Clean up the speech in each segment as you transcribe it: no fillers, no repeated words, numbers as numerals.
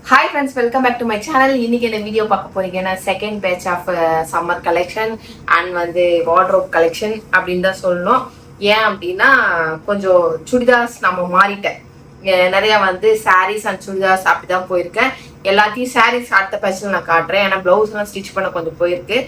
Hi friends, welcome back to my channel. இன்னைக்கு இந்த video பார்க்க போறீங்கன்னா second batch of summer collection and வந்து வார்ட்ரோப் கலெக்ஷன் அப்படின்னு தான் சொல்லணும். ஏன் அப்படின்னா கொஞ்சம் சுடிதார்ஸ் நம்ம மாறிட்டேன். நிறைய வந்து சாரீஸ் அண்ட் சுடிதார்ஸ் அப்படிதான் போயிருக்கேன். எல்லாத்தையும் சாரீஸ் அடுத்த பேட்ச்ல நான் காட்டுறேன். ஏன்னா பிளவுஸ் எல்லாம் ஸ்டிச் பண்ண கொஞ்சம் போயிருக்கு.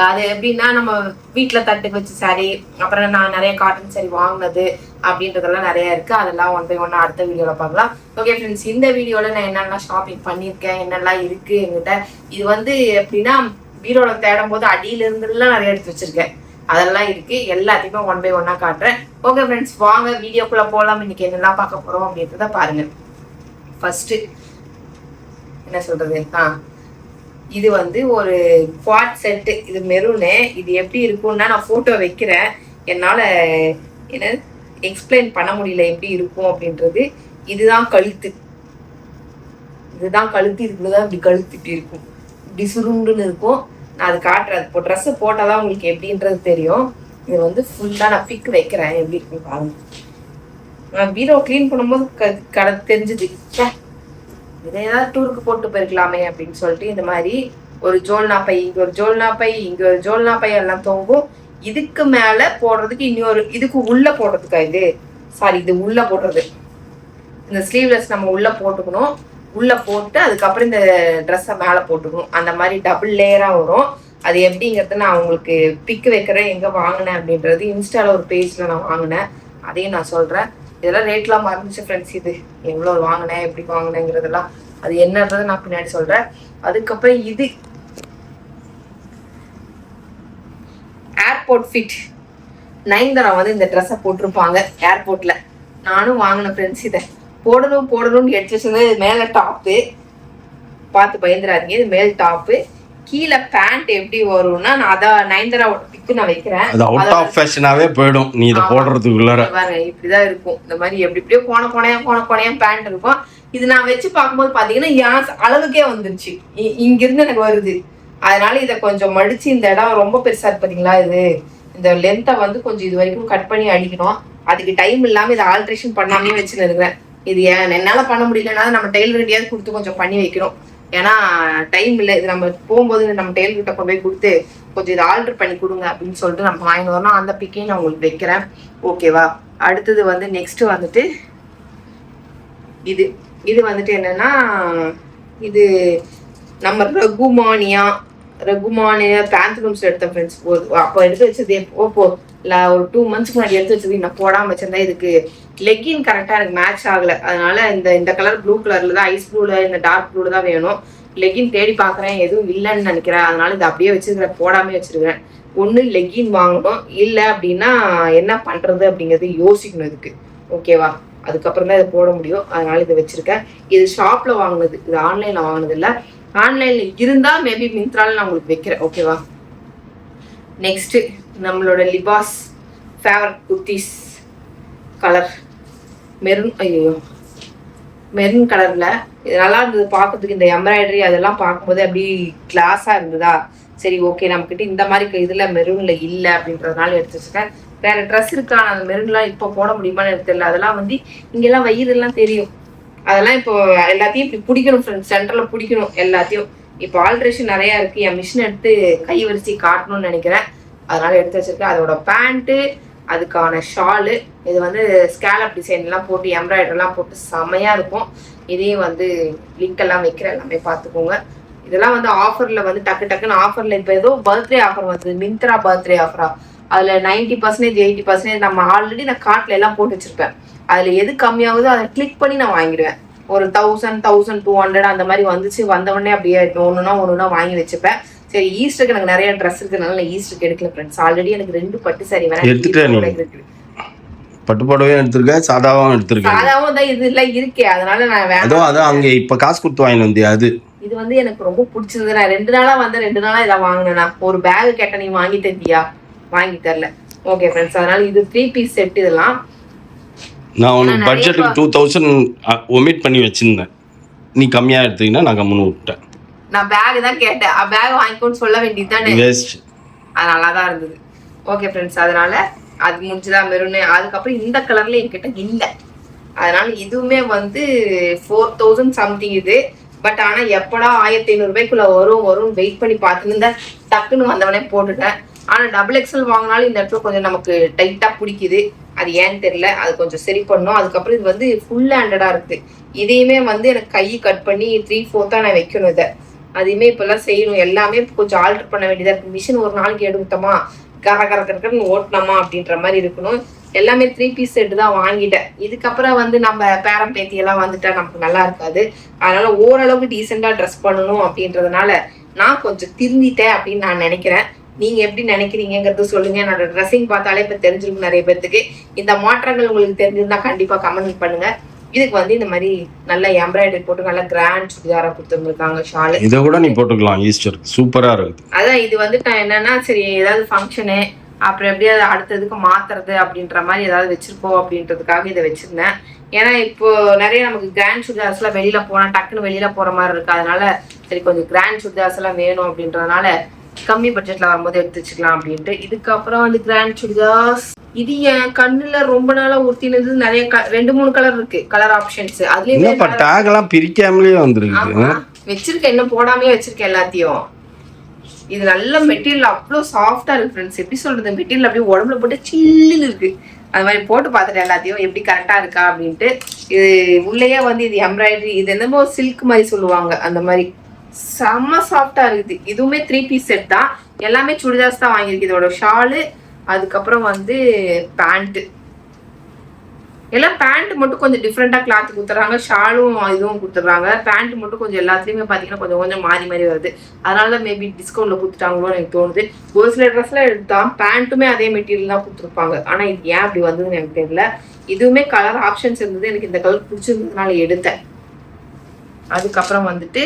அது எப்படின்னா நம்ம வீட்டில் தட்டுக்கு வச்சு சாரீ, அப்புறம் நான் நிறைய காட்டன் சாரீ வாங்கினது அப்படின்றதெல்லாம் நிறைய இருக்கு. அதெல்லாம் ஒன் பை ஒன்னா அடுத்த வீடியோவில் பார்க்கலாம். ஓகே ஃப்ரெண்ட்ஸ், இந்த வீடியோவில் நான் என்னெல்லாம் ஷாப்பிங் பண்ணியிருக்கேன், என்னெல்லாம் இருக்கு என்கிட்ட. இது வந்து எப்படின்னா பீரோல தேடும் போது அடியில இருந்துலாம் நிறைய எடுத்து வச்சிருக்கேன். அதெல்லாம் இருக்கு. எல்லாத்தையுமே ஒன் பை ஒன்னா காட்டுறேன். ஓகே ஃப்ரெண்ட்ஸ், வாங்க வீடியோக்குள்ள போகலாம். இன்னைக்கு என்னெல்லாம் பார்க்க போறோம் அப்படின்றத பாருங்க. ஃபர்ஸ்ட் என்ன சொல்றது, இது வந்து ஒரு குவாட் செட்டு. இது மெரூனு. இது எப்படி இருக்கும்னா நான் போட்டோ வைக்கிறேன். என்னால என்ன எக்ஸ்பிளைன் பண்ண முடியல எப்படி இருக்கும் அப்படின்றது. இதுதான் கழுத்து, இதுதான் கழுத்து. இதுக்குள்ளதான் இப்படி கழுத்து இப்படி இருக்கும், இப்படி சுருண்டுன்னு இருக்கும். நான் அது காட்டுறேன். இப்போ ட்ரெஸ் போட்டாதான் உங்களுக்கு எப்படின்றது தெரியும். இது வந்து ஃபுல்லா நான் பிக் வைக்கிறேன் எப்படி இருக்கும் பாருங்க. நான் பீரோ கிளீன் பண்ணும்போது தெரிஞ்சுது, இதை ஏதாவது டூருக்கு போட்டு போயிருக்கலாமே அப்படின்னு சொல்லிட்டு இந்த மாதிரி ஒரு ஜோல்னா பை, இங்க ஒரு ஜோல்னா பை, இங்க ஒரு ஜோல்னா பை எல்லாம் தொங்கும். இதுக்கு மேல போடுறதுக்கு இன்னொரு, இதுக்கு உள்ள போடுறதுக்கா இது சாரி, இது உள்ள போடுறது. இந்த ஸ்லீவ்லெஸ் நம்ம உள்ள போட்டுக்கணும். உள்ள போட்டு அதுக்கப்புறம் இந்த ட்ரெஸ்ஸை மேல போட்டுக்கணும். அந்த மாதிரி டபுள் லேயரா வரும். அது எப்படிங்கிறது நான் உங்களுக்கு பிக் வைக்கிறேன். எங்க வாங்கினேன் அப்படின்றது இன்ஸ்டால ஒரு பேஜ்ல நான் வாங்கினேன், அதையும் நான் சொல்றேன். இதெல்லாம் ரேட்லாம் மறந்துச்சு ஃப்ரெண்ட்ஸ். இது எவ்வளோ வாங்கினேன், எப்படி வாங்கினேங்கிறதெல்லாம் அது என்னன்றதை நான் பின்னாடி சொல்றேன். அதுக்கப்புறம் இது ஏர்போர்ட் ஃபிட். நயன்தாரா வந்து இந்த ட்ரெஸ்ஸை போட்டிருப்பாங்க ஏர்போர்ட்ல. நானும் வாங்கினேன் ஃப்ரெண்ட்ஸ். இதை போடணும்னு எடுத்து வச்சிருந்தேன். இது மேல டாப்பு, பார்த்து பயந்துடாதீங்க. இது மேல் டாப்பு, கீழே பேண்ட் எப்படி வரும்னா நான் அதான் நயன்தாராவோட பிக்கு நான் வைக்கிறேன். அது அவுட் ஆஃப் ஃபேஷனாவே போயிடும் நீ இத போடுறதுக்குள்ளார. பாருங்க இப்படிதான் இருக்கும். இந்த மாதிரி எப்படியோ கோணையா பேண்ட் இருக்கும். இது நான் வச்சு பார்க்கும்போது பாத்தீங்கன்னா என் அளவுக்கே வந்துருச்சு. இங்கிருந்து எனக்கு வருது. அதனால இதை கொஞ்சம் மடிச்சு, இந்த இடம் ரொம்ப பெருசா இருக்கு பாத்தீங்களா, இது இந்த லென்த்தை வந்து கொஞ்சம் இது வரைக்கும் கட் பண்ணி அடிக்கணும். அதுக்கு டைம் இல்லாம இதை ஆல்ட்ரேஷன் பண்ணாமே வச்சுன்னு இருக்கிறேன். இது என்னால பண்ண முடியலன்னா நம்ம டெய்லர் ரெடியாவது கொடுத்து கொஞ்சம் பண்ணி வைக்கணும். ஏன்னா டைம் இல்லை. இது நம்ம போகும்போது நம்ம டெய்லர் கிட்ட கொண்டு போய் கொடுத்து கொஞ்சம் இதை ஆல்டர் பண்ணி கொடுங்க அப்படின்னு சொல்லிட்டு நம்ம வாங்கி வரணும். அந்த பிக்கையும் நான் உங்களுக்கு வைக்கிறேன். ஓகேவா? அடுத்தது வந்து நெக்ஸ்ட் வந்துட்டு இது வந்துட்டு என்னன்னா, இது நம்ம ரகுமானியா பேந்தலூம்ஸ் எடுத்த ஃப்ரெண்ட்ஸ். அப்போ எடுத்து வச்சது இல்லை ஒரு 2 months முன்னாடி எடுத்து வச்சது. நான் போடாமல் வச்சிருந்தேன். இதுக்கு லெக்கின் கரெக்டாக எனக்கு மேட்ச் ஆகலை. அதனால இந்த கலர் ப்ளூ கலர்ல தான், ஐஸ் ப்ளூல இந்த டார்க் ப்ளூல தான் வேணும். லெக்கின் தேடி பார்க்குறேன், எதுவும் இல்லைன்னு நினைக்கிறேன். அதனால இதை அப்படியே வச்சிருக்கிறேன், போடாமே வச்சிருக்கிறேன். ஒன்று லெக்கின் வாங்கணும், இல்லை அப்படின்னா என்ன பண்ணுறது அப்படிங்கிறது யோசிக்கணும் இதுக்கு. ஓகேவா? அதுக்கப்புறம் தான் இதை போட முடியும். அதனால இதை வச்சிருக்கேன். இது ஷாப்ல வாங்கினது, இது ஆன்லைன்ல வாங்கினது இல்லை. ஆன்லைன்ல இருந்தா மேபி மிந்த்ரால நான் உங்களுக்கு வைக்கிறேன். ஓகேவா? நெக்ஸ்ட் நம்மளோட லிபாஸ் ஃபேவரட் குர்த்திஸ் கலர் மெரூன். ஐயோ, மெரூன் கலர்ல இது நல்லா இருந்தது பார்க்கறதுக்கு. இந்த எம்ப்ராய்டரி அதெல்லாம் பார்க்கும்போது அப்படி கிளாஸா இருந்ததா. சரி ஓகே, நம்ம கிட்ட இந்த மாதிரி இதுல மெரூன்ல இல்லை அப்படின்றதுனால எடுத்து வச்சிருக்கேன். வேற ட்ரெஸ் இருக்கா அந்த மெரூன்லாம் இப்போ போட முடியுமான்னு எனக்கு தெரியல. அதெல்லாம் வந்து இங்கெல்லாம் வயிறுலாம் தெரியும். அதெல்லாம் இப்போ எல்லாத்தையும் இப்படி பிடிக்கணும் ஃப்ரெண்ட்ஸ், சென்டர்ல பிடிக்கணும் எல்லாத்தையும். இப்போ ஆல்ட்ரேஷன் நிறைய இருக்கு. என் மிஷின் எடுத்து கை வரிசை காட்டணும்னு நினைக்கிறேன். அதனால எடுத்து வச்சிருக்கேன். அதோட பேண்ட்டு, அதுக்கான ஷாலு. இது வந்து ஸ்கேலப் டிசைன்லாம் போட்டு எம்ப்ராய்டரிலாம் போட்டு செமையா இருக்கும். இதையும் வந்து லிங்க் எல்லாம் வைக்கிறேன், எல்லாமே பார்த்துக்கோங்க. இதெல்லாம் வந்து ஆஃபர்ல வந்து டக்குன்னு ஆஃபர்ல இப்போ ஏதோ பர்த்டே ஆஃபர் வந்து மிந்த்ரா பர்த்டே ஆஃபரா, அதுல 90% 80% நம்ம ஆல்ரெடி நான் கார்ட்ல எல்லாம் போட்டு வச்சிருப்பேன். அதுல எது கம்மியாகுதோ அதை கிளிக் பண்ணி நான் வாங்கிடுவேன். ஒரு 1000 1200 அந்த மாதிரி வந்துச்சு. வந்தவொடனே அப்படியே ஒண்ணுனா வாங்கி வச்சுப்பேன். சரி, ஈஸ்டருக்கு எனக்கு நிறைய ட்ரெஸ் இருக்குனால நான் ஈஸ்டருக்கு எடுக்கல ஃப்ரெண்ட்ஸ். ஆல்ரெடி எனக்கு 2 பட்டு சாரி வேணும். பட்டு புடவையும் எடுத்திருக்கேன், சாதாவும் எடுத்திருக்கேன். சாதாவும் தான் இது எல்லாம் இருக்கே, அதனால நான் வேணும். அதான் அங்க இப்ப காசு கொடுத்து வாங்கிட்டு வந்தியா? அது இது வந்து எனக்கு ரொம்ப பிடிச்சது. நான் 2 நாளா வந்தேன், 2 நாளா இதை வாங்கினேன். ஒரு பேக் கேட்ட, நீ வாங்கி தந்தியா? வாங்கி தரல. ஓகே ஃப்ரெண்ட்ஸ், அதனால இது 3 பீஸ் செட். இதெல்லாம் நான் உனக்கு பட்ஜெட்டுக்கு 2000 ஒமிட் பண்ணி வச்சிருந்தேன். நீ கம்மியா எடுத்தீங்கன்னா நான் கம்முன்னு விட்டேன். நான் பேக் தான் கேட்டேன், பேக் வாங்கிக்கோன்னு சொல்ல வேண்டியதுதானே. அது நல்லாதான் இருந்தது. ஓகே ஃப்ரெண்ட்ஸ், அதனால அது முடிச்சுதான் மெரூனு. அதுக்கப்புறம் இந்த கலர்ல என்கிட்ட இல்லை. அதனால இதுவுமே வந்து 4000 சம்திங் இது. பட் ஆனா எப்படா 1500 ரூபாய்க்குள்ள வரும் வெயிட் பண்ணி பார்த்துன்னு டக்குன்னு வந்தவனே போட்டுட்டேன். ஆனா டபுள் எக்ஸல் வாங்கினாலும் இந்த இடத்துல கொஞ்சம் நமக்கு டைட்டா பிடிக்குது. அது ஏன்னு தெரியல. அது கொஞ்சம் சரி பண்ணும். அதுக்கப்புறம் இது வந்து ஃபுல் ஹேண்டடா இருக்குது. இதையுமே வந்து எனக்கு கை கட் பண்ணி 3/4 நான் வைக்கணும். இதை அதையுமே இப்பெல்லாம் செய்யணும். எல்லாமே கொஞ்சம் ஆல்டர் பண்ண வேண்டியதா இருக்கு. மிஷின் ஒரு நாளைக்கு எடுத்தோமா கரன்னு ஓட்டணுமா அப்படின்ற மாதிரி இருக்கணும். எல்லாமே 3 பீஸ் செட்டு தான் வாங்கிட்டேன். இதுக்கப்புறம் வந்து நம்ம பேரம் பேத்தி எல்லாம் வந்துட்டா நமக்கு நல்லா இருக்காது. அதனால ஓரளவுக்கு டீசெண்டா ட்ரெஸ் பண்ணணும் அப்படின்றதுனால நான் கொஞ்சம் திருந்திட்டேன் அப்படின்னு நான் நினைக்கிறேன். நீங்க எப்படி நினைக்கிறீங்கிறது சொல்லுங்க. என்னோட ட்ரெஸ்ஸிங் பார்த்தாலே இப்ப தெரிஞ்சிருக்கும் நிறைய பேருக்கு. இந்த மாற்றங்கள் உங்களுக்கு தெரிஞ்சிருந்தா கண்டிப்பா கமெண்ட் பண்ணுங்க. இதுக்கு வந்து இந்த மாதிரி நல்ல எம்ப்ராய்டரி போட்டு நல்ல கிராண்ட் சுடிதாரா கொடுத்துருந்துருக்காங்க. ஷாலு இதை கூட நீ போட்டுக்கலாம். ஈஸ்டர் சூப்பரா இருக்குது. அதான் இது வந்து நான் என்னன்னா சரி ஏதாவது ஃபங்க்ஷனு அப்புறம் எப்படி அதை அடுத்ததுக்கு மாத்துறது அப்படின்ற மாதிரி ஏதாவது வச்சிருக்கோம் அப்படின்றதுக்காக இதை வச்சிருந்தேன். ஏன்னா இப்போ நிறைய நமக்கு கிராண்ட் சுடிதார்ஸ் எல்லாம் வெளியில போனா டக்குன்னு வெளியில போற மாதிரி இருக்கு. அதனால சரி கொஞ்சம் கிராண்ட் சுடிதார்ஸ் எல்லாம் வேணும் அப்படின்றதுனால கம்மி பட்ஜெட்ல வரும்போது எடுத்து வச்சுக்கலாம் அப்படின்ட்டு. இதுக்கப்புறம் வந்து கிராண்ட் சுடிதார்ஸ் இது என் கண்ணுல ரொம்ப நாளா உறுத்தினது. நிறைய 2-3 கலர் இருக்கு. கலர் ஆப்ஷன்ஸ் அதுலயுமே டாக் எல்லாம் பிரிக்காமலே வந்துருக்கு. வச்சிருக்கேன், இன்னும் போடாமே வச்சிருக்கேன் எல்லாத்தையும். இது நல்ல மெட்டீரியல், அவ்வளோ சாஃப்டா இருக்கு ஃப்ரெண்ட்ஸ். எப்படி சொல்றது, மெட்டீரியல் அப்படியே உடம்புல போட்டு சில்லுன்னு இருக்கு. அது மாதிரி போட்டு பார்த்துட்டேன் எல்லாத்தையும் எப்படி கரெக்டா இருக்கா அப்படின்ட்டு. இது உள்ளேயே வந்து இது எம்ப்ராய்டரி, இது என்னமோ சில்க் மாதிரி சொல்லுவாங்க, அந்த மாதிரி செம்ம சாஃப்டா இருக்குது. இதுவுமே 3 பீஸ் செட் தான். எல்லாமே சுடிதார்ஸ் தான் வாங்கியிருக்கு. இதோட ஷாலு, அதுக்கப்புறம் வந்து பேண்ட். எல்லாம் பேண்ட் மட்டும் கொஞ்சம் டிஃப்ரெண்டா கிளாத் கொடுத்துறாங்க. ஷாலும் இதுவும் கொடுத்துட்றாங்க. பேண்ட் மட்டும் கொஞ்சம் எல்லாத்துலயுமே பாத்தீங்கன்னா கொஞ்சம் கொஞ்சம் மாறி மாறி வருது. அதனாலதான் மேபி டிஸ்கவுண்ட்ல கொடுத்துட்டாங்களோன்னு எனக்கு தோணுது. ஒரு சில ட்ரெஸ்ல எடுத்தா பேண்ட்டுமே அதே மெட்டீரியல் தான் கொடுத்துருப்பாங்க. ஆனா இது ஏன் அப்படி வந்ததுன்னு எனக்கு தெரியல. இதுவுமே கலர் ஆப்ஷன்ஸ் இருந்தது. எனக்கு இந்த கலர் பிடிச்சிருந்ததுனால எடுத்தேன். அதுக்கப்புறம் வந்துட்டு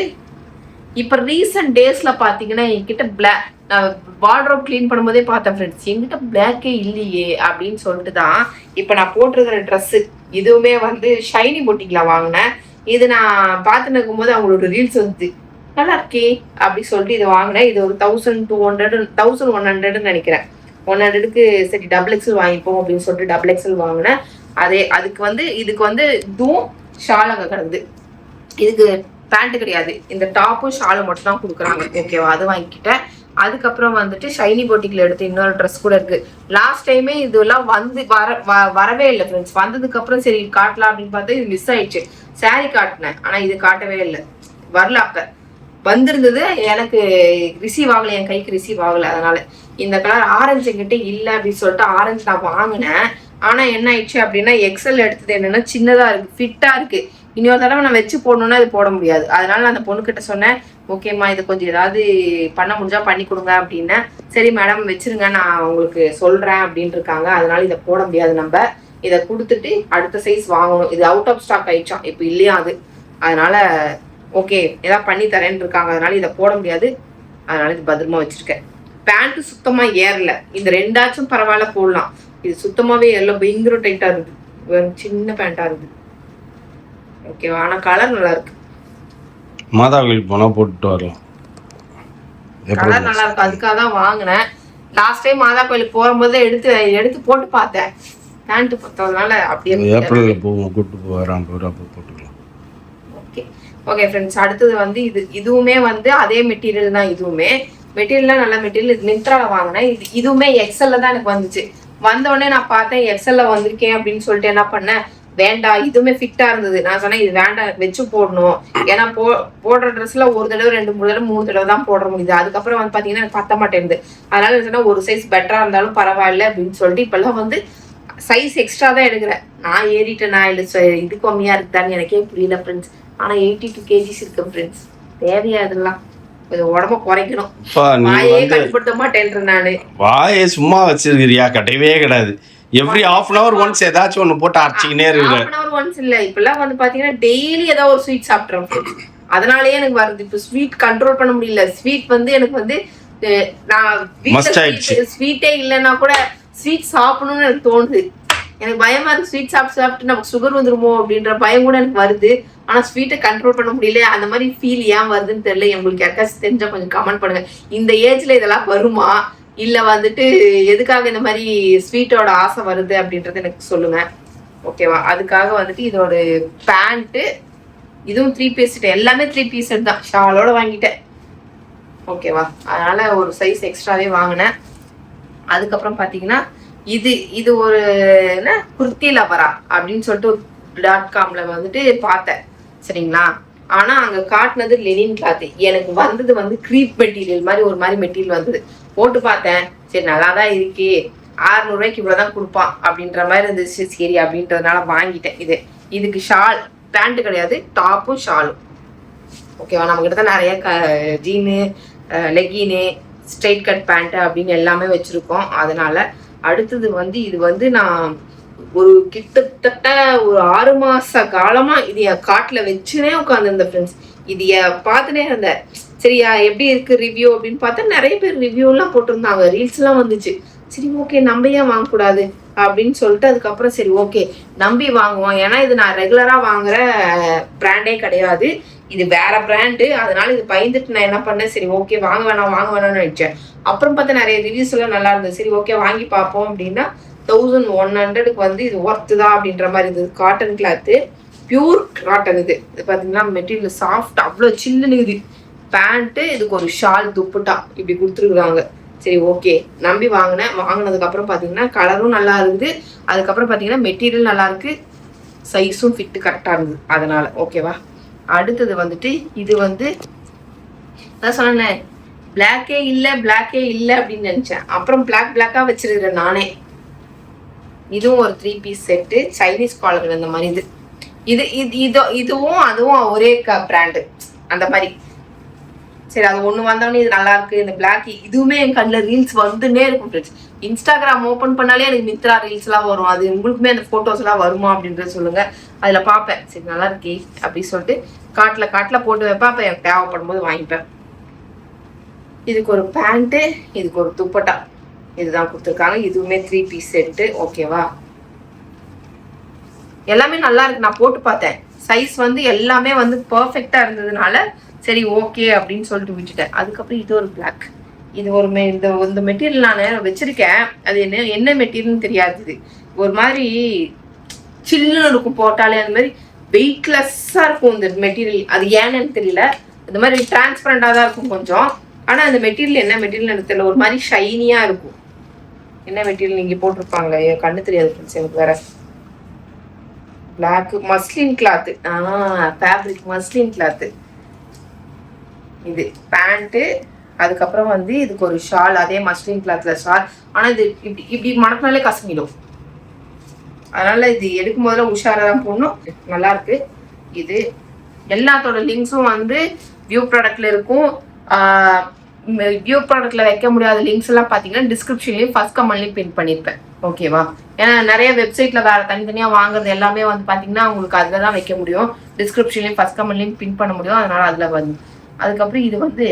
இப்ப ரீசன்ட் டேஸ்ல பாத்தீங்கன்னா என்கிட்ட பிளாக், நான் வார்ட்ரோப் கிளீன் பண்ணும்போதே பார்த்தேன் ஃப்ரெண்ட்ஸ், என்கிட்ட பிளாக்கே இல்லையே அப்படின்னு சொல்லிட்டு தான் இப்ப நான் போட்டிருக்கிற ட்ரெஸ் இதுவுமே வந்து ஷைனி பொட்டிக்ல வாங்கினேன். இது நான் பார்த்துன்னு இருக்கும்போது அவங்களோட ரீல்ஸ் வந்து நல்லா இருக்கே அப்படி சொல்லிட்டு இதை வாங்கினேன். இது ஒரு 1100 நினைக்கிறேன். 100க்கு சரி டபுள் எக்ஸல் வாங்கிப்போம் அப்படின்னு சொல்லிட்டு டபுள் எக்ஸல் வாங்கினேன். அதே அதுக்கு வந்து இதுக்கு வந்து இதுவும் ஷால் அங்கே கிடக்குது. இதுக்கு பேண்ட் கிடையாது, இந்த டாப்பும் ஷாலும் மட்டும் தான் கொடுக்குறாங்க. ஓகேவா, அது வாங்கிக்கிட்டேன். அதுக்கப்புறம் வந்துட்டு ஷைனி பொட்டிக்ல எடுத்து இன்னொரு ட்ரெஸ் கூட இருக்கு. லாஸ்ட் டைமே இதெல்லாம் வந்து வரவே இல்லை ஃப்ரெண்ட்ஸ். வந்ததுக்கு அப்புறம் சரி காட்டலாம் அப்படின்னு பார்த்தா இது மிஸ் ஆயிடுச்சு. சாரி காட்டினேன், ஆனா இது காட்டவே இல்லை, வரல. அப்ப வந்திருந்தது, எனக்கு ரிசீவ் ஆகலை, என் கைக்கு ரிசீவ் ஆகலை. அதனால இந்த கலர் ஆரஞ்சு என்கிட்ட இல்லை அப்படின்னு சொல்லிட்டு ஆரஞ்சு நான் வாங்கினேன். ஆனா என்ன ஆயிடுச்சு அப்படின்னா எக்ஸல் எடுத்தது என்னன்னா சின்னதா இருக்கு, ஃபிட்டா இருக்கு. இன்னொரு தடவை நான் வச்சு போடணும்னா இது போட முடியாது. அதனால அந்த பொண்ணுகிட்ட சொன்னேன், ஓகேம்மா இது கொஞ்சம் ஏதாவது பண்ண முடிஞ்சா பண்ணி கொடுங்க அப்படின்னு. சரி மேடம் வச்சிருங்க, நான் உங்களுக்கு சொல்றேன் அப்படின்னு இருக்காங்க. அதனால இதை போட முடியாது. நம்ம இதை கொடுத்துட்டு அடுத்த சைஸ் வாங்கணும். இது அவுட் ஆஃப் ஸ்டாக் ஆயிடுச்சோம், இப்போ இல்லையா அது. அதனால ஓகே ஏதாவது பண்ணி தரேன்னு இருக்காங்க. அதனால இதை போட முடியாது. அதனால இது பத்திரமா வச்சிருக்கேன். பேண்ட் சுத்தமா ஏறல. இந்த 2ஆச்சும் பரவாயில்ல போடலாம். இது சுத்தமாவே ஏறல, பயங்கர டைட்டா இருக்கு. சின்ன பேண்டா இருக்கு. ஓகேவா, ஆனா கலர் நல்லா இருக்கு. மாதா கோயில் போனா போட்டுட்டு வரலாம். கலர் நல்லா இருக்கு, அதுக்காக தான் வாங்கினேன். லாஸ்ட் டைம் மாதா கோயிலுக்கு போகும்போது எடுத்து போட்டு பார்த்தேன். பேண்ட் பார்த்ததுனால அப்படியே ஏப்ரல்ல போவோம், கூட்டு போறோம், போட்டுக்கலாம். ஓகே ஓகே ஃப்ரெண்ட்ஸ், அடுத்தது வந்து இதுவுமே வந்து அதே மெட்டீரியல் தான். இதுவுமே மெட்டீரியல்லாம் நல்ல மெட்டீரியல். இது மிந்த்ரால வாங்கினேன். இதுவுமே எக்ஸல்ல தான் எனக்கு வந்துச்சு. வந்த உடனே நான் பார்த்தேன் எக்ஸல்ல வந்திருக்கேன் அப்படின்னு சொல்லிட்டு என்ன பண்ணேன், வேண்டாம் இதுவுமே ஃபிட்டா இருந்தது. நான் சொன்னேன் இது வேண்டாம், வச்சு போடணும். ஏன்னா போடுற ட்ரெஸ்ல ஒரு தடவை 2-3 தடவை 3 தடவை தான் போட முடியுது. அதுக்கப்புறம் வந்து பாத்தீங்கன்னா எனக்கு பத்த மாட்டேங்குது. அதனால சொன்னா ஒரு சைஸ் பெட்டரா இருந்தாலும் பரவாயில்ல அப்படின்னு சொல்லிட்டு இப்பெல்லாம் வந்து சைஸ் எக்ஸ்ட்ரா தான் எடுக்கிறேன். நான் ஏறிட்டேனா இல்லை இது கம்மியா இருக்குதான்னு எனக்கே புரியல ஃப்ரெண்ட்ஸ். ஆனா 82 kgs இருக்கு ஃப்ரெண்ட்ஸ். தேவையா இதெல்லாம்? கொஞ்சம் உடம்ப குறைக்கணும். வாயே கட்டுப்படுத்த மாட்டேன்றேன் நானு. வாயே சும்மா வச்சிருக்கிறியா? கட்டவே கிடையாது. Every half an hour once ஏதாச்சும் ஒன்று போட்டு அரைச்சிக்கினே இருக்கு. ஹாஃப் அன் அவர் ஒன்ஸ் இல்லை, இப்பெல்லாம் வந்து பாத்தீங்கன்னா டெய்லி ஏதாவது ஒரு ஸ்வீட் சாப்பிட்றேன். அதனாலயே எனக்கு வருது. இப்போ ஸ்வீட் கண்ட்ரோல் பண்ண முடியல. ஸ்வீட் வந்து எனக்கு வந்து நான் ஸ்வீட்டே இல்லைன்னா கூட ஸ்வீட் சாப்பிடணும்னு எனக்கு தோணுது. எனக்கு பயமா இருக்கு, ஸ்வீட் சாப்பிட்டு நமக்கு சுகர் வந்துருமோ அப்படின்ற பயம் கூட எனக்கு வருது. ஆனா ஸ்வீட்டை கண்ட்ரோல் பண்ண முடியல. அந்த மாதிரி ஃபீல் ஏன் வருதுன்னு தெரியல. உங்களுக்கு யாருக்காச்சும் தெரிஞ்சா கொஞ்சம் கமெண்ட் பண்ணுங்க. இந்த ஏஜ்ல இதெல்லாம் வருமா, இல்ல வந்துட்டு எதுக்காக இந்த மாதிரி ஸ்வீட்டோட ஆசை வருது அப்படின்றது எனக்கு சொல்லுங்க. ஓகேவா, அதுக்காக வந்துட்டு இதோட பேண்ட்டு இதுவும் 3 பீஸ் செட், எல்லாமே 3 பீஸ் செட் தான், ஷாலோட வாங்கிட்டேன். ஓகேவா, அதனால ஒரு சைஸ் எக்ஸ்ட்ராவே வாங்கினேன். அதுக்கப்புறம் பார்த்தீங்கன்னா இது ஒரு என்ன குர்த்தி லவரா அப்படின்னு சொல்லிட்டு .comல வந்துட்டு பார்த்தேன் சரிங்களா. ஆனா அங்க காட்டினது லெனின் கிளாத், எனக்கு வந்தது வந்து க்ரீப் மெட்டீரியல் மாதிரி ஒரு மாதிரி மெட்டீரியல் வந்தது. போட்டு பார்த்தேன், சரி நல்லா தான் இருக்கே, 600 ரூபாய்க்கு இவ்வளவுதான் கொடுப்பான் அப்படின்ற மாதிரி இருந்துச்சு. சரி அப்படின்றதுனால வாங்கிட்டேன். இதுக்கு ஷால் பேண்ட் கிடையாது, டாப்பும் ஷாலும். ஓகேவா, நம்ம கிட்ட தான் நிறைய ஜீனு லெகினு ஸ்ட்ரெயிட் கட் பேண்ட் அப்படின்னு எல்லாமே வச்சிருக்கோம். அதனால அடுத்தது வந்து இது வந்து நான் ஒரு கிட்டத்தட்ட ஒரு 6 மாச காலமா இது என் காட்டுல வச்சுனே உட்காந்துருந்தேன் ஃப்ரெண்ட்ஸ். இது பார்த்துனே இருந்தேன். சரியா எப்படி இருக்கு ரிவ்யூ அப்படின்னு பார்த்தா நிறைய பேர் ரிவ்யூ எல்லாம் போட்டிருந்தாங்க, ரீல்ஸ் எல்லாம் வந்துச்சு. சரி ஓகே நம்ம ஏன் வாங்கக்கூடாது அப்படின்னு சொல்லிட்டு அதுக்கப்புறம் சரி ஓகே நம்பி வாங்குவோம். ஏன்னா இது நான் ரெகுலரா வாங்குற பிராண்டே கிடையாது, இது வேற பிராண்டு. அதனால இது பயந்துட்டு நான் என்ன பண்ணேன், சரி ஓகே வாங்க வேணாம்னு நினைச்சேன். அப்புறம் பார்த்தா நிறைய ரிவ்யூஸ் எல்லாம் நல்லா இருந்தது. சரி ஓகே வாங்கி பார்ப்போம் அப்படின்னா 1100க்கு வந்து இது ஒர்த்து தான் அப்படின்ற மாதிரி இருந்தது. Cotton cloth, pure cotton. இது பார்த்தீங்கன்னா மெட்டீரியல் சாஃப்ட், அவ்வளோ சில்லுன்னு இருக்குது. பேண்ட்டு, இதுக்கு ஒரு ஷால் துப்புட்டா இப்படி கொடுத்துருக்குறாங்க. சரி ஓகே நம்பி வாங்கினேன். வாங்கினதுக்கப்புறம் பார்த்தீங்கன்னா கலரும் நல்லா இருக்குது. அதுக்கப்புறம் பார்த்தீங்கன்னா மெட்டீரியல் நல்லா இருக்கு, சைஸும் ஃபிட்டு கரெக்டாக இருந்தது. அதனால ஓகேவா. அடுத்தது வந்துட்டு இது வந்து நான் சொன்னேன் பிளாக்கே இல்லை அப்படின்னு நினைச்சேன். அப்புறம் பிளாக்கா வச்சிருக்கிறேன் நானே. இதுவும் ஒரு 3 பீஸ் செட்டு, சைனீஸ் காலர் இந்த மாதிரி. இதுவும் அதுவும் ஒரே பிராண்டு அந்த மாதிரி. சரி அது ஒன்று வந்தோடனே இது நல்லா இருக்கு. இந்த பிளாக் இதுவுமே என் கண்ணில் ரீல்ஸ் வந்துன்னே இருக்கும் ஃப்ரெண்ட்ஸ். இன்ஸ்டாகிராம் ஓப்பன் பண்ணாலே எனக்கு மித்ரா ரீல்ஸ் எல்லாம் வரும். அது உங்களுக்குமே அந்த போட்டோஸ் எல்லாம் வருமா அப்படின்றத சொல்லுங்க. அதில் பார்ப்பேன், சரி நல்லா இருக்கே அப்படின்னு சொல்லிட்டு காட்டில் போட்டு வைப்பேன். அப்போ எனக்கு தேவைப்படும் போது வாங்கிப்பேன். இதுக்கு ஒரு பேண்ட்டு, இதுக்கு ஒரு துப்பட்டா, இதுதான் கொடுத்துருக்காங்க. இதுவுமே 3 பீஸ் செட்டு. ஓகேவா, எல்லாமே நல்லா இருக்கு. நான் போட்டு பார்த்தேன், சைஸ் வந்து எல்லாமே வந்து பர்ஃபெக்டா இருந்ததுனால சரி ஓகே அப்படின்னு சொல்லிட்டு விட்டுட்டேன். அதுக்கப்புறம் இது ஒரு பிளாக், இது ஒரு இந்த மெட்டீரியல் நான் வச்சிருக்கேன். அது என்ன மெட்டீரியல்னு தெரியாது. இது ஒரு மாதிரி சில்லுன்னு இருக்கும், போட்டாலே அந்த மாதிரி வெயிட்லெஸ்ஸா இருக்கும் இந்த மெட்டீரியல். அது ஏன்னு தெரியல, இந்த மாதிரி டிரான்ஸ்பரண்டா தான் இருக்கும் கொஞ்சம். ஆனா அந்த மெட்டீரியல் என்ன மெட்டீரியல் எனக்கு தெரியல, ஒரு மாதிரி ஷைனியா இருக்கும். என்ன மெட்டீரியல் நீங்க போட்டிருப்பாங்களே, கண்ணு தெரியாது ஃப்ரெண்ட்ஸ் எனக்கு. வேற black muslin cloth, fabric muslin cloth. இது பேண்ட்டு, அதுக்கப்புறம் வந்து இதுக்கு ஒரு ஷால், அதே மஸ்லின் கிளாத்ல ஷால். ஆனா இது இப்படி மடக்கினாலே கசங்கிடும். அதனால இது எடுக்கும் போதுல உஷாரா தான் போடணும். நல்லா இருக்கு. இது எல்லாத்தோட லிங்க்ஸும் வந்து வியூ ப்ராடக்ட்ல இருக்கும். வியூ ப்ராடக்ட்ல வைக்க முடியாத லிங்க்ஸ் எல்லாம் பாத்தீங்கன்னா டிஸ்கிரிப்ஷன்லயும் ஃபர்ஸ்ட் கமெண்ட்லயும் பின் பண்ணிருப்பேன். ஓகேவா, ஏன்னா நிறைய வெப்சைட்ல வேற தனித்தனியா வாங்குறது எல்லாமே வந்து பாத்தீங்கன்னா உங்களுக்கு அதுல தான் வைக்க முடியும். டிஸ்கிரிப்ஷன்லயும் ஃபர்ஸ்ட் கமெண்ட்லயும் பின் பண்ண முடியும். அதனால அதுல வந்து அதுக்கப்புறம் இது வந்து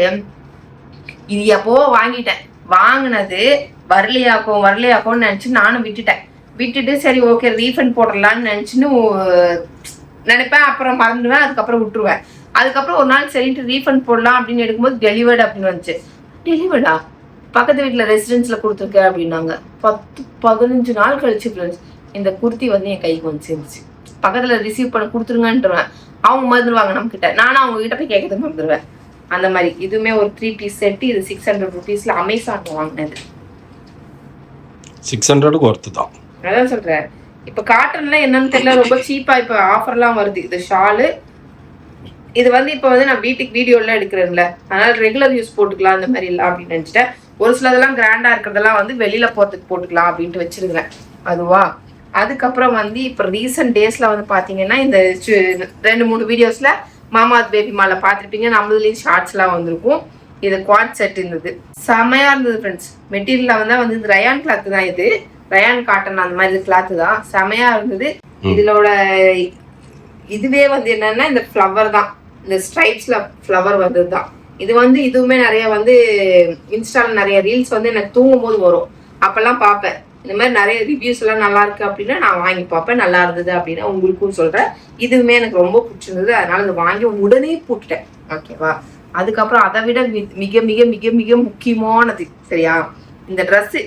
இது எப்போ வாங்கிட்டேன், வாங்கினது வரலையாக்கும்னு நினைச்சு நானும் விட்டுட்டு சரி ஓகே ரீஃபண்ட் போடலான்னு நினைச்சுன்னு நினைப்பேன். அப்புறம் மறந்துடுவேன், அதுக்கப்புறம் விட்டுருவேன். அதுக்கப்புறம் ஒரு நாள் சரின்ட்டு ரீஃபண்ட் போடலாம் அப்படின்னு எடுக்கும்போது டெலிவர்டு அப்படின்னு வந்துச்சு. டெலிவர்டா, பக்கத்து வீட்டில் ரெசிடென்ஸ்ல கொடுத்துருக்க அப்படின்னாங்க. 10-15 நாள் கழிச்சு ஃப்ரெண்ட்ஸ் இந்த குர்த்தி வந்து என் கைக்கு வந்து சேர்ந்துச்சு. பக்கத்துல ரிசீவ் பண்ண கொடுத்துருங்கன்ட்டுருவேன், அவங்க மறந்துடுவாங்க நம்ம கிட்ட, நானும் அவங்க கிட்ட போய் கேட்கறது மறந்துடுவேன். அந்த மாதிரி இதுவுமே ஒரு 3 பீஸ் செட்டு. இது 600 ருபீஸ்ல அமேசான்ல வாங்கினது. 600க்கு ஒர்த்து தான். அதான் சொல்றேன், இப்ப காட்டன்ல என்னன்னு தெரியல, ரொம்ப சீப்பா இப்ப ஆஃபர்லாம் வருது. இது ஷாலு, இது வந்து இப்ப வந்து நான் வீட்டுக்கு வீடியோ எல்லாம் எடுக்கிறேன்ல, அதனால ரெகுலர் யூஸ் போட்டுக்கலாம் அந்த மாதிரி இல்லை அப்படின்னு நினைச்சிட்டேன். ஒரு சிலதெல்லாம் கிராண்டா இருக்கிறதெல்லாம் வந்து வெளியில போறதுக்கு போட்டுக்கலாம் அப்படின்ட்டு வச்சிருக்கிறேன். அதுவா. அதுக்கப்புறம் வந்து இப்ப ரீசெண்ட் டேஸ்ல வந்து பாத்தீங்கன்னா இந்த 2-3 வீடியோஸ்ல மாமாத் பேபி மாலை பார்த்துருப்பீங்க, நம்மதுலேயும் ஷார்ட்ஸ் எல்லாம் வந்திருக்கும். இது குவாட் செட் இருந்தது, செமையா இருந்தது ஃப்ரெண்ட்ஸ். மெட்டீரியல்ல வந்து இது ரயான் கிளாத் தான், இது ரயான் காட்டன் அந்த மாதிரி கிளாத் தான், செமையா இருந்தது. இதோட இதுவே வந்து என்னன்னா இந்த ஃப்ளவர் தான், இந்த ஸ்ட்ரைப்ஸ்ல ஃப்ளவர் வந்தது தான். இது வந்து இதுவுமே நிறைய வந்து இன்ஸ்டால நிறைய ரீல்ஸ் வந்து எனக்கு தூங்கும் போது வரும், அப்பெல்லாம் பார்ப்பேன். இந்த மாதிரி நிறைய ரிவ்யூஸ் எல்லாம் நல்லா இருக்கு அப்படின்னா நான் வாங்கி பார்ப்பேன். நல்லா இருந்தது அப்படின்னா உங்களுக்கும் சொல்றேன். இதுவுமே எனக்கு ரொம்ப பிடிச்சிருந்தது, அதனால இதை வாங்கி உடனே போட்டுட்டேன். ஓகேவா. அதுக்கப்புறம் அதை விட மிக மிக மிக மிக முக்கியமானது சரியா, இந்த ட்ரெஸ்ஸு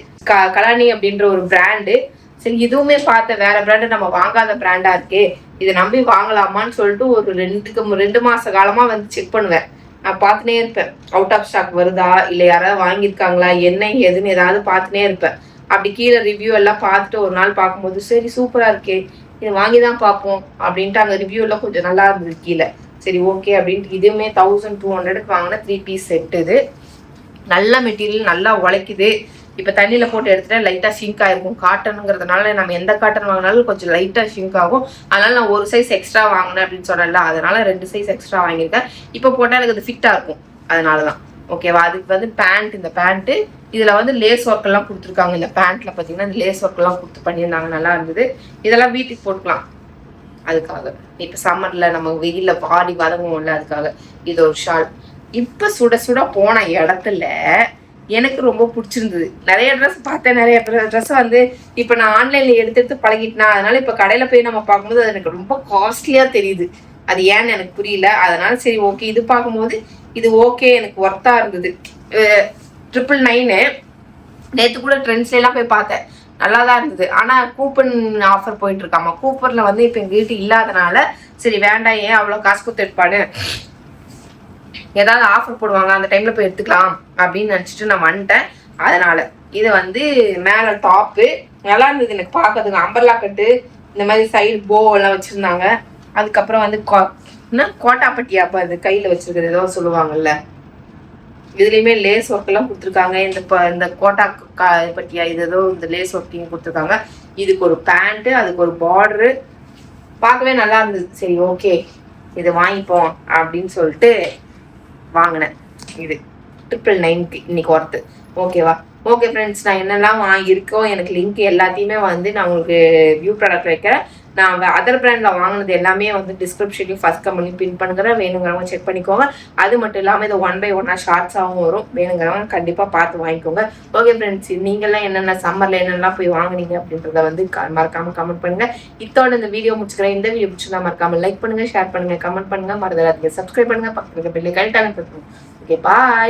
கலானி அப்படின்ற ஒரு பிராண்டு. சரி இதுவுமே பார்த்தேன், வேற பிராண்டு நம்ம வாங்காத பிராண்டா இருக்கே, இதை நம்பி வாங்கலாமான்னு சொல்லிட்டு ஒரு 2 மாச காலமா வந்து செக் பண்ணுவேன். நான் பார்த்துனே இருப்பேன், அவுட் ஆஃப் ஸ்டாக் வருதா இல்லை யாராவது வாங்கியிருக்காங்களா என்ன ஏதுன்னு ஏதாவது பார்த்துனே இருப்பேன். அப்படி கீழே ரிவ்யூ எல்லாம் பார்த்துட்டு ஒரு நாள் பார்க்கும்போது சரி சூப்பரா இருக்கே, இதை வாங்கி தான் பார்ப்போம் அப்படின்ட்டு அங்கே ரிவ்யூ எல்லாம் கொஞ்சம் நல்லா இருந்தது கீழே. சரி ஓகே அப்படின்ட்டு இதுவுமே 1200க்கு வாங்கின 3 பீஸ் செட். இது நல்ல மெட்டீரியல், நல்லா உழைக்குது. இப்போ தண்ணியில் போட்டு எடுத்துட்டா லைட்டாக ஷிங்க் ஆகிருக்கும். காட்டனுங்கிறதுனால நம்ம எந்த காட்டன் வாங்கினாலும் கொஞ்சம் லைட்டாக ஷிங்க் ஆகும். அதனால நான் ஒரு சைஸ் எக்ஸ்ட்ரா வாங்கினேன் அப்படின்னு சொன்னேன்ல, அதனால 2 சைஸ் எக்ஸ்ட்ரா வாங்கியிருக்கேன். இப்போ போட்டால் எனக்கு அது ஃபிட்டாக இருக்கும், அதனால தான். ஓகேவா? அதுக்கு வந்து பேண்ட், இந்த பேண்ட்டு இதில் வந்து லேஸ் ஒர்க் எல்லாம் கொடுத்துருக்காங்க. இந்த பேண்ட்டில் பார்த்தீங்கன்னா இந்த லேஸ் ஒர்க் எல்லாம் கொடுத்து பண்ணியிருந்தாங்க, நல்லா இருந்தது. இதெல்லாம் வீட்டுக்கு போட்டுக்கலாம், அதுக்காக. இப்போ சம்மரில் நம்ம வெயிலில் பாடி வதங்குவோம்ல, அதுக்காக இது ஒரு ஷால். இப்போ சுட சுட போன இடத்துல எனக்கு ரொம்ப பிடிச்சிருந்தது. நிறைய ட்ரெஸ் பார்த்தேன், நிறைய ட்ரெஸ் வந்து இப்போ நான் ஆன்லைனில் எடுத்து பழகிட்டேனா, அதனால இப்போ கடையில் போய் நம்ம பார்க்கும்போது அது எனக்கு ரொம்ப காஸ்ட்லியாக தெரியுது. அது ஏன்னு எனக்கு புரியல. அதனால சரி ஓகே, இது பார்க்கும்போது இது ஓகே, எனக்கு ஒர்த்தாக இருந்தது. 999 நேற்று கூட ட்ரெண்ட்ஸ்லாம் போய் பார்த்தேன், நல்லா தான் இருந்தது. ஆனால் கூப்பன் ஆஃபர் போயிட்டு இருக்காமா. கூப்பனில் வந்து இப்போ எங்கள் வீட்டு இல்லாதனால சரி வேண்டாம், ஏன் அவ்வளோ காசு கொடுத்து எடுப்பாடு, ஏதாவது ஆஃபர் போடுவாங்க அந்த டைமில் போய் எடுத்துக்கலாம் அப்படின்னு நினச்சிட்டு நான் வந்துட்டேன். அதனால இது வந்து மேலே டாப்பு நல்லா இருந்தது எனக்கு பார்க்கறதுக்கு. அம்பர்லா கட்டு இந்த மாதிரி சைடு போ எல்லாம் வச்சுருந்தாங்க. அதுக்கப்புறம் வந்து கோட்டாப்பட்டியா, அப்போ அது கையில் வச்சுருக்குது ஏதோ சொல்லுவாங்கல்ல, இதுலேயுமே லேஸ் ஒர்க்கெல்லாம் கொடுத்துருக்காங்க. இந்த கோட்டா பட்டியா இது ஏதோ இந்த லேஸ் ஒர்க்கிங் கொடுத்துருக்காங்க. இதுக்கு ஒரு பேண்ட்டு, அதுக்கு ஒரு பார்டரு, பார்க்கவே நல்லா இருந்தது. சரி ஓகே இதை வாங்கிப்போம் அப்படின்னு சொல்லிட்டு வாங்கினேன். இது 999க்கு இன்னைக்கு ஒர்த்து. ஓகேவா? ஓகே ஃப்ரெண்ட்ஸ், நான் என்னெல்லாம் வாங்கியிருக்கோ எனக்கு லிங்க் எல்லாத்தையுமே வந்து நான் உங்களுக்கு வியூ ப்ராடக்ட் வைக்கிறேன். நான் அதர் பிராண்டில் வாங்கினது எல்லாமே வந்து டிஸ்கிரிப்ஷன்லையும் ஃபர்ஸ்ட் கமெண்ட்லையும் பின் பண்ணுறேன், வேணுங்கிறவங்க செக் பண்ணிக்கோங்க. அது மட்டும் இல்லாமல் இது 1 by 1 ஷார்ட்ஸாகவும் வரும், வேணுங்கிறவங்க கண்டிப்பாக பார்த்து வாங்கிக்கோங்க. ஓகே ஃப்ரெண்ட்ஸ், நீங்கள்லாம் என்னென்ன சம்மரில் என்னென்னலாம் போய் வாங்கினீங்க அப்படின்றத வந்து மறக்காமல் கமெண்ட் பண்ணுங்கள். இத்தோட இந்த வீடியோ முடிச்சுக்கிறேன். இந்த வீடியோ முடிச்சுன்னா மறக்காமல் லைக் பண்ணுங்கள், ஷேர் பண்ணுங்கள், கமெண்ட் பண்ணுங்கள், மறந்துடாதீங்க சப்ஸ்கிரைப் பண்ணுங்கள், பக்கத்தில் பெல்லை கழட்டாங்க. Okay bye.